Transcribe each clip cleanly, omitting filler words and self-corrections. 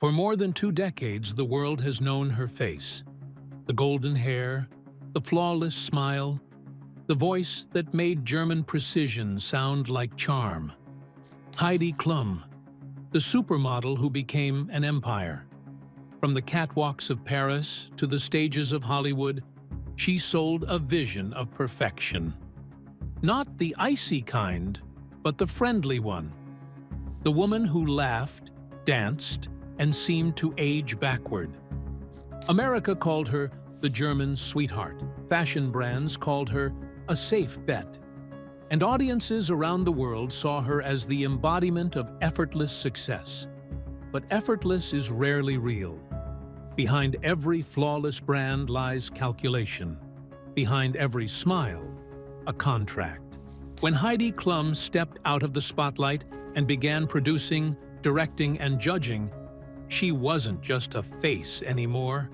For more than 2 decades, the world has known her face. The golden hair, the flawless smile, the voice that made German precision sound like charm. Heidi Klum, the supermodel who became an empire. From the catwalks of Paris to the stages of Hollywood, she sold a vision of perfection. Not the icy kind, but the friendly one. The woman who laughed, danced, and seemed to age backward. America called her the German sweetheart. Fashion brands called her a safe bet. And audiences around the world saw her as the embodiment of effortless success. But effortless is rarely real. Behind every flawless brand lies calculation. Behind every smile, a contract. When Heidi Klum stepped out of the spotlight and began producing, directing, and judging, she wasn't just a face anymore.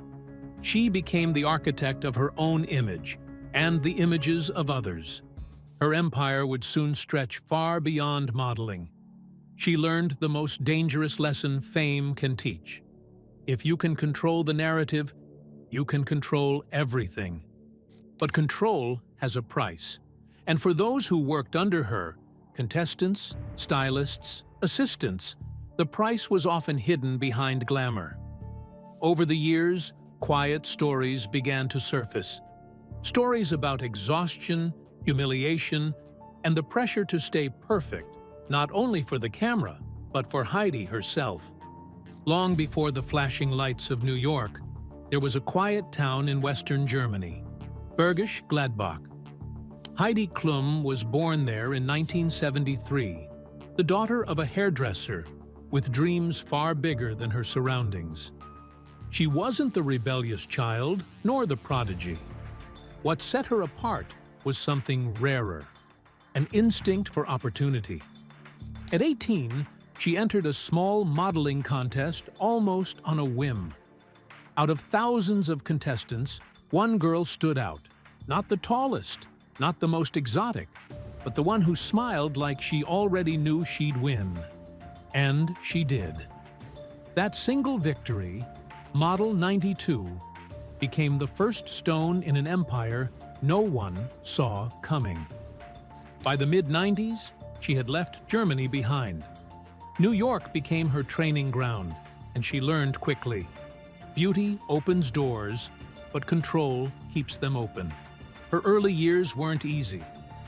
She became the architect of her own image and the images of others. Her empire would soon stretch far beyond modeling. She learned the most dangerous lesson fame can teach. If you can control the narrative, you can control everything. But control has a price. And for those who worked under her, contestants, stylists, assistants, the price was often hidden behind glamour. Over the years, quiet stories began to surface. Stories about exhaustion, humiliation, and the pressure to stay perfect, not only for the camera, but for Heidi herself. Long before the flashing lights of New York, there was a quiet town in Western Germany, Bergisch Gladbach. Heidi Klum was born there in 1973, the daughter of a hairdresser with dreams far bigger than her surroundings. She wasn't the rebellious child, nor the prodigy. What set her apart was something rarer, an instinct for opportunity. At 18, she entered a small modeling contest almost on a whim. Out of thousands of contestants, one girl stood out, not the tallest, not the most exotic, but the one who smiled like she already knew she'd win. And she did. That single victory, Model 92, became the first stone in an empire no one saw coming. By the mid-90s, she had left Germany behind. New York became her training ground, and she learned quickly. Beauty opens doors, but control keeps them open. Her early years weren't easy.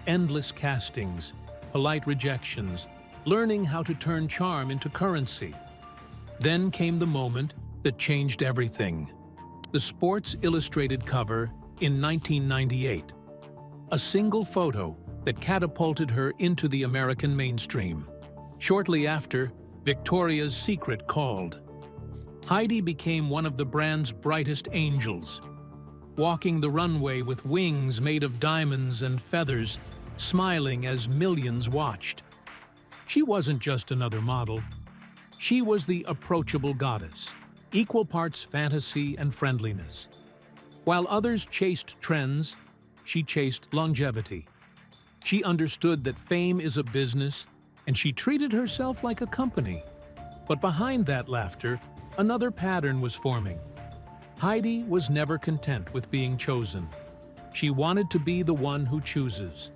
Endless castings, polite rejections, learning how to turn charm into currency. Then came the moment that changed everything. The Sports Illustrated cover in 1998. A single photo that catapulted her into the American mainstream. Shortly after, Victoria's Secret called. Heidi became one of the brand's brightest angels, walking the runway with wings made of diamonds and feathers, smiling as millions watched. She wasn't just another model. She was the approachable goddess, equal parts fantasy and friendliness. While others chased trends, she chased longevity. She understood that fame is a business, and she treated herself like a company. But behind that laughter, another pattern was forming. Heidi was never content with being chosen. She wanted to be the one who chooses.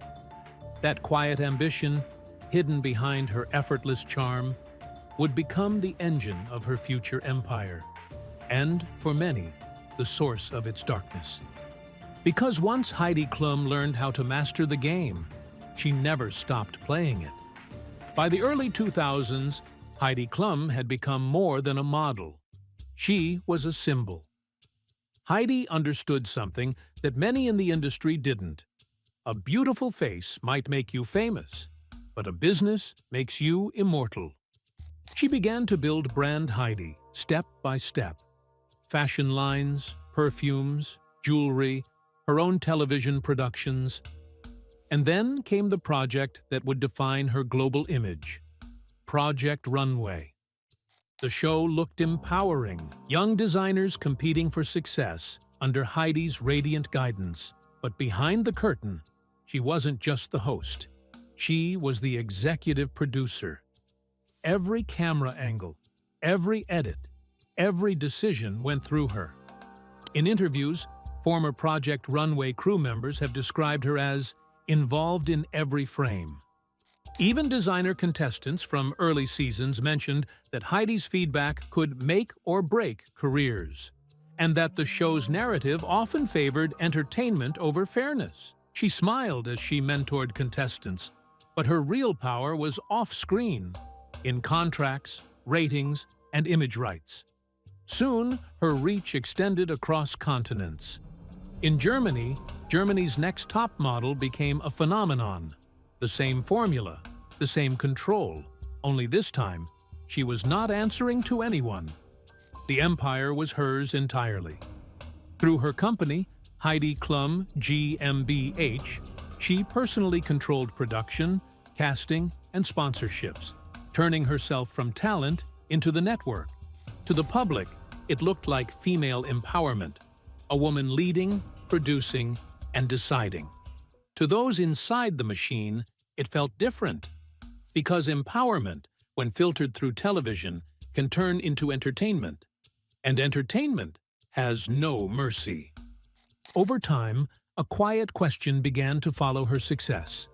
That quiet ambition, hidden behind her effortless charm, would become the engine of her future empire, and, for many, the source of its darkness. Because once Heidi Klum learned how to master the game, she never stopped playing it. By the early 2000s, Heidi Klum had become more than a model. She was a symbol. Heidi understood something that many in the industry didn't. A beautiful face might make you famous, but a business makes you immortal. She began to build brand Heidi, step by step. Fashion lines, perfumes, jewelry, her own television productions. And then came the project that would define her global image, Project Runway. The show looked empowering, young designers competing for success under Heidi's radiant guidance. But behind the curtain, she wasn't just the host. She was the executive producer. Every camera angle, every edit, Every decision went through her. In interviews, former Project Runway crew members have described her as involved in every frame. Even designer contestants from early seasons mentioned that Heidi's feedback could make or break careers, and that the show's narrative often favored entertainment over fairness. She smiled as she mentored contestants, but her real power was off-screen, in contracts, ratings, and image rights. Soon, her reach extended across continents. In Germany, Germany's next top model became a phenomenon. The same formula, the same control, only this time, she was not answering to anyone. The empire was hers entirely. Through her company, Heidi Klum GmbH, she personally controlled production, casting, and sponsorships, turning herself from talent into the network. To the public, it looked like female empowerment, a woman leading, producing, and deciding. To those inside the machine, it felt different, because empowerment, when filtered through television, can turn into entertainment, and entertainment has no mercy. Over time, a quiet question began to follow her success.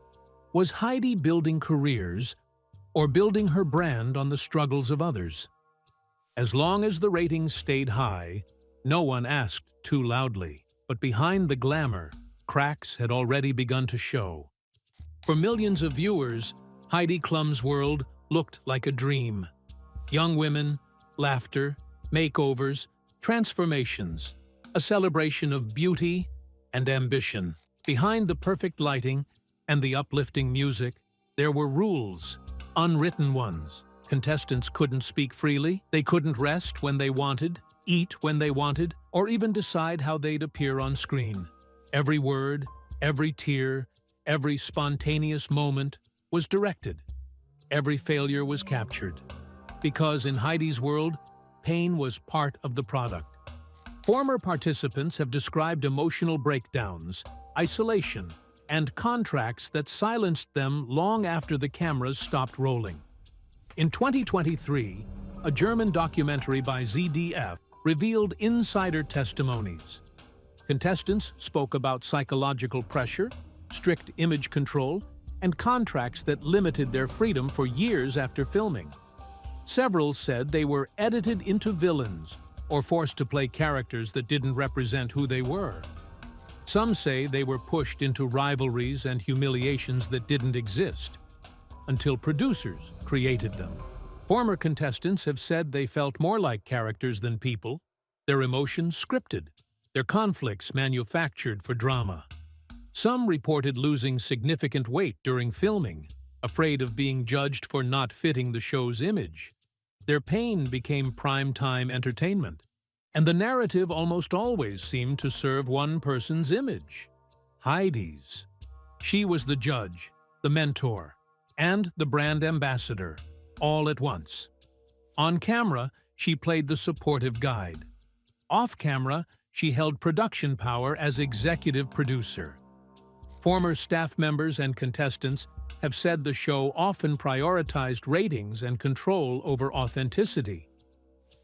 Was Heidi building careers or building her brand on the struggles of others? As long as the ratings stayed high, no one asked too loudly. But behind the glamour, cracks had already begun to show. For millions of viewers, Heidi Klum's world looked like a dream. Young women, laughter, makeovers, transformations, a celebration of beauty and ambition. Behind the perfect lighting and the uplifting music, there were rules, unwritten ones. Contestants couldn't speak freely, they couldn't rest when they wanted, eat when they wanted, or even decide how they'd appear on screen. Every word, every tear, every spontaneous moment was directed. Every failure was captured. Because in Heidi's world, pain was part of the product. Former participants have described emotional breakdowns, isolation, and contracts that silenced them long after the cameras stopped rolling. In 2023, a German documentary by ZDF revealed insider testimonies. Contestants spoke about psychological pressure, strict image control, and contracts that limited their freedom for years after filming. Several said they were edited into villains or forced to play characters that didn't represent who they were. Some say they were pushed into rivalries and humiliations that didn't exist, until producers created them. Former contestants have said they felt more like characters than people, their emotions scripted, their conflicts manufactured for drama. Some reported losing significant weight during filming, afraid of being judged for not fitting the show's image. Their pain became prime-time entertainment, and the narrative almost always seemed to serve one person's image: Heidi's. She was the judge, the mentor, and the brand ambassador, all at once. On camera, she played the supportive guide. Off camera, she held production power as executive producer. Former staff members and contestants have said the show often prioritized ratings and control over authenticity.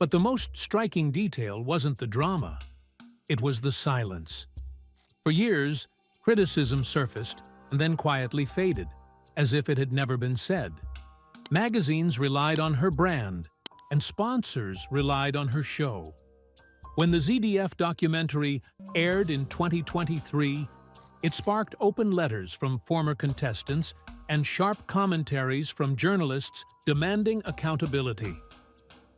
But the most striking detail wasn't the drama. It was the silence. For years, criticism surfaced and then quietly faded, as if it had never been said. Magazines relied on her brand, and sponsors relied on her show. When the ZDF documentary aired in 2023, it sparked open letters from former contestants and sharp commentaries from journalists demanding accountability.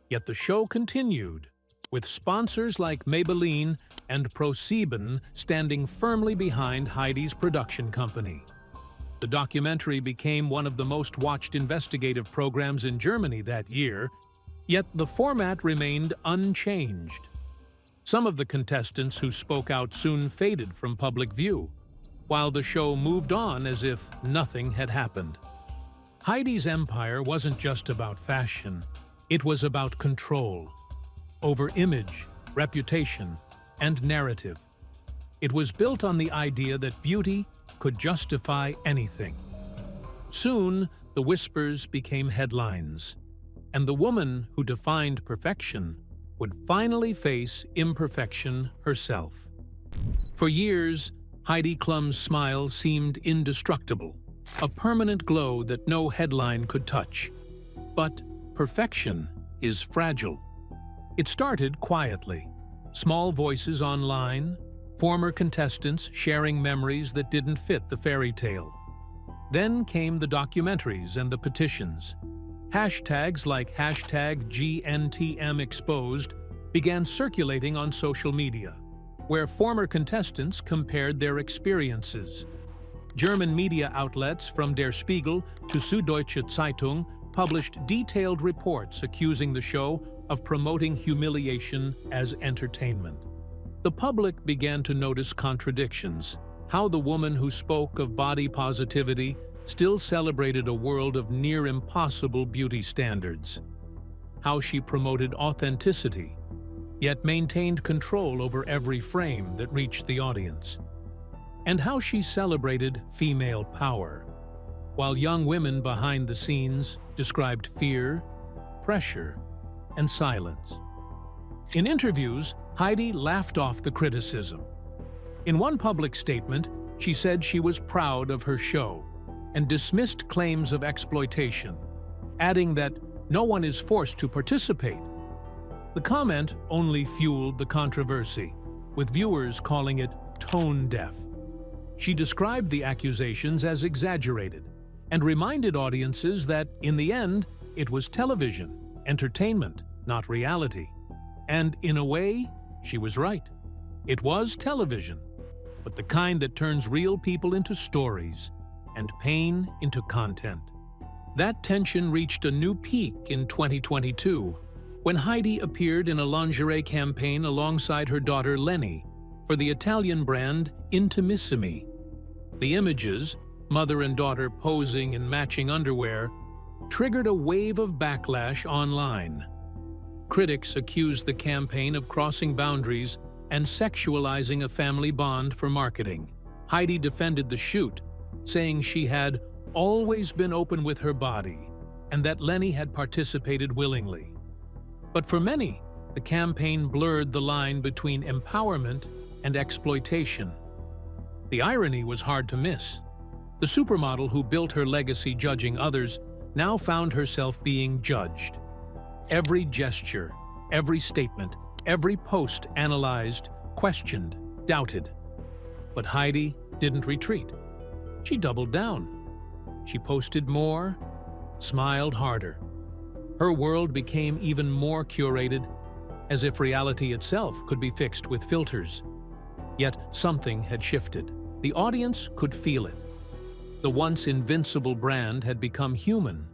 Yet the show continued, with sponsors like Maybelline and ProSieben standing firmly behind Heidi's production company. The documentary became one of the most watched investigative programs in Germany that year, yet the format remained unchanged. Some of the contestants who spoke out soon faded from public view, while the show moved on as if nothing had happened. Heidi's empire wasn't just about fashion, it was about control, over image, reputation, and narrative. It was built on the idea that beauty could justify anything. Soon, the whispers became headlines, and the woman who defined perfection would finally face imperfection herself. For years, Heidi Klum's smile seemed indestructible, a permanent glow that no headline could touch. But perfection is fragile. It started quietly. Small voices online, former contestants sharing memories that didn't fit the fairy tale. Then came the documentaries and the petitions. Hashtags like #GNTMexposed began circulating on social media, where former contestants compared their experiences. German media outlets from Der Spiegel to Süddeutsche Zeitung published detailed reports accusing the show of promoting humiliation as entertainment. The public began to notice contradictions, how the woman who spoke of body positivity still celebrated a world of near-impossible beauty standards, how she promoted authenticity, yet maintained control over every frame that reached the audience, and how she celebrated female power, while young women behind the scenes described fear, pressure, and silence. In interviews, Heidi laughed off the criticism. In one public statement, she said she was proud of her show and dismissed claims of exploitation, adding that no one is forced to participate. The comment only fueled the controversy, with viewers calling it tone-deaf. She described the accusations as exaggerated and reminded audiences that, in the end, it was television, entertainment, not reality. And in a way, she was right. It was television, but the kind that turns real people into stories and pain into content. That tension reached a new peak in 2022 when Heidi appeared in a lingerie campaign alongside her daughter Lenny for the Italian brand Intimissimi. The images, mother and daughter posing in matching underwear, triggered a wave of backlash online. Critics accused the campaign of crossing boundaries and sexualizing a family bond for marketing. Heidi defended the shoot, saying she had always been open with her body and that Lenny had participated willingly. But for many, the campaign blurred the line between empowerment and exploitation. The irony was hard to miss. The supermodel who built her legacy judging others now found herself being judged. Every gesture, every statement, every post analyzed, questioned, doubted. But Heidi didn't retreat. She doubled down. She posted more, smiled harder. Her world became even more curated, as if reality itself could be fixed with filters. Yet something had shifted. The audience could feel it. The once invincible brand had become human,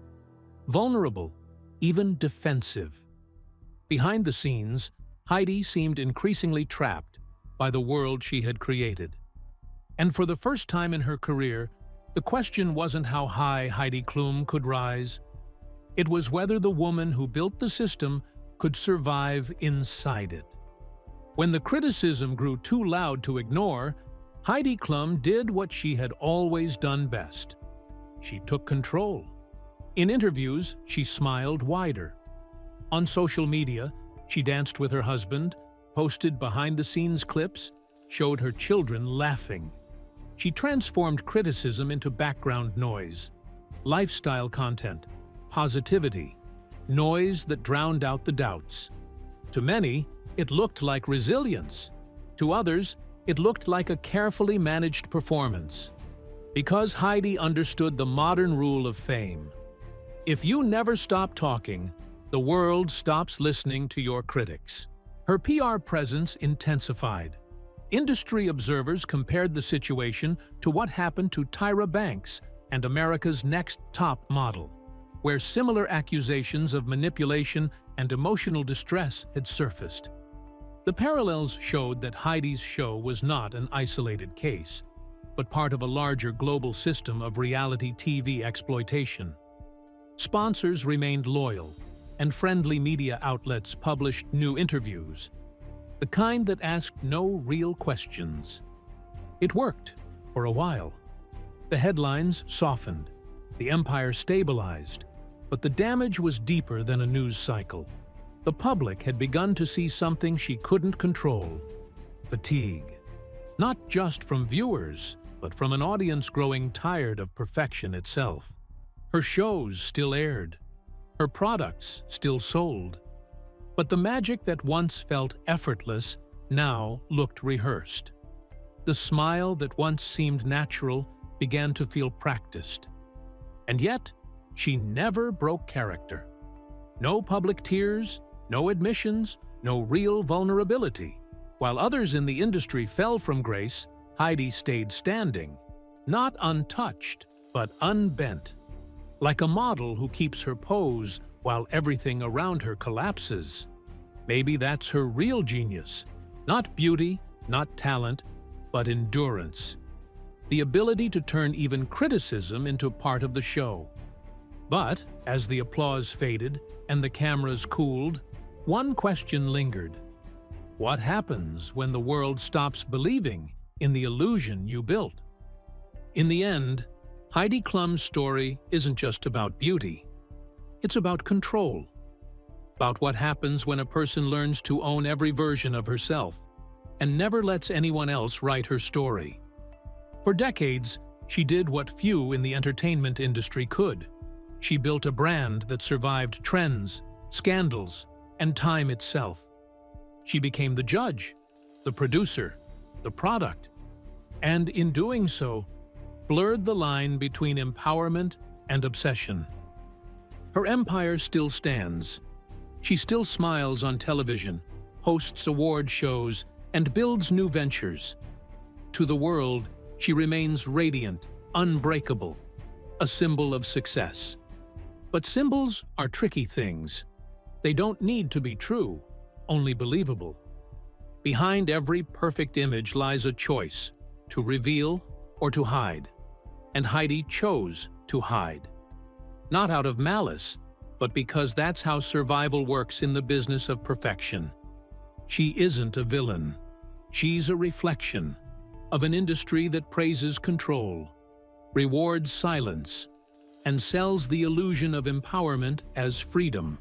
vulnerable, even defensive. Behind the scenes, Heidi seemed increasingly trapped by the world she had created. And for the first time in her career, the question wasn't how high Heidi Klum could rise. It was whether the woman who built the system could survive inside it. When the criticism grew too loud to ignore, Heidi Klum did what she had always done best. She took control. In interviews, she smiled wider. On social media, she danced with her husband, posted behind-the-scenes clips, showed her children laughing. She transformed criticism into background noise, lifestyle content, positivity, noise that drowned out the doubts. To many, it looked like resilience. To others, it looked like a carefully managed performance. Because Heidi understood the modern rule of fame. If you never stop talking, the world stops listening to your critics. Her PR presence intensified. Industry observers compared the situation to what happened to Tyra Banks and America's Next Top Model, where similar accusations of manipulation and emotional distress had surfaced. The parallels showed that Heidi's show was not an isolated case, but part of a larger global system of reality TV exploitation. Sponsors remained loyal, and friendly media outlets published new interviews, the kind that asked no real questions. It worked, for a while. The headlines softened, the empire stabilized, but the damage was deeper than a news cycle. the public had begun to see something she couldn't control: fatigue. Not just from viewers, but from an audience growing tired of perfection itself. Her shows still aired. Her products still sold. But the magic that once felt effortless now looked rehearsed. The smile that once seemed natural began to feel practiced. And yet, she never broke character. No public tears, no admissions, no real vulnerability. While others in the industry fell from grace, Heidi stayed standing, not untouched, but unbent. Like a model who keeps her pose while everything around her collapses. Maybe that's her real genius. Not beauty, not talent, but endurance. The ability to turn even criticism into part of the show. But, as the applause faded and the cameras cooled, one question lingered. What happens when the world stops believing in the illusion you built? In the end, Heidi Klum's story isn't just about beauty. It's about control. About what happens when a person learns to own every version of herself and never lets anyone else write her story. For decades, she did what few in the entertainment industry could. She built a brand that survived trends, scandals, and time itself. She became the judge, the producer, the product, and in doing so, blurred the line between empowerment and obsession. Her empire still stands. She still smiles on television, hosts award shows, and builds new ventures. To the world, she remains radiant, unbreakable, a symbol of success. But symbols are tricky things. They don't need to be true, only believable. Behind every perfect image lies a choice, to reveal or to hide. And Heidi chose to hide. Not out of malice, but because that's how survival works in the business of perfection. She isn't a villain. She's a reflection of an industry that praises control, rewards silence, and sells the illusion of empowerment as freedom.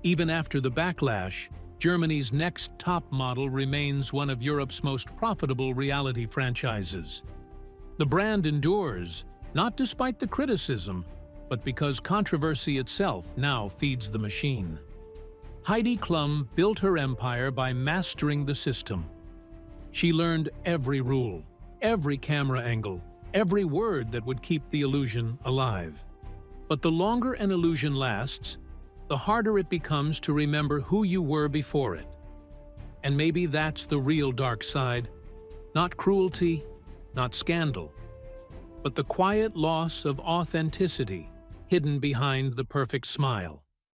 Even after the backlash, Germany's next top model remains one of Europe's most profitable reality franchises. The brand endures, not despite the criticism, but because controversy itself now feeds the machine. Heidi Klum built her empire by mastering the system. She learned every rule, every camera angle, every word that would keep the illusion alive. But the longer an illusion lasts, the harder it becomes to remember who you were before it. And maybe that's the real dark side. Not cruelty, not scandal, but the quiet loss of authenticity hidden behind the perfect smile.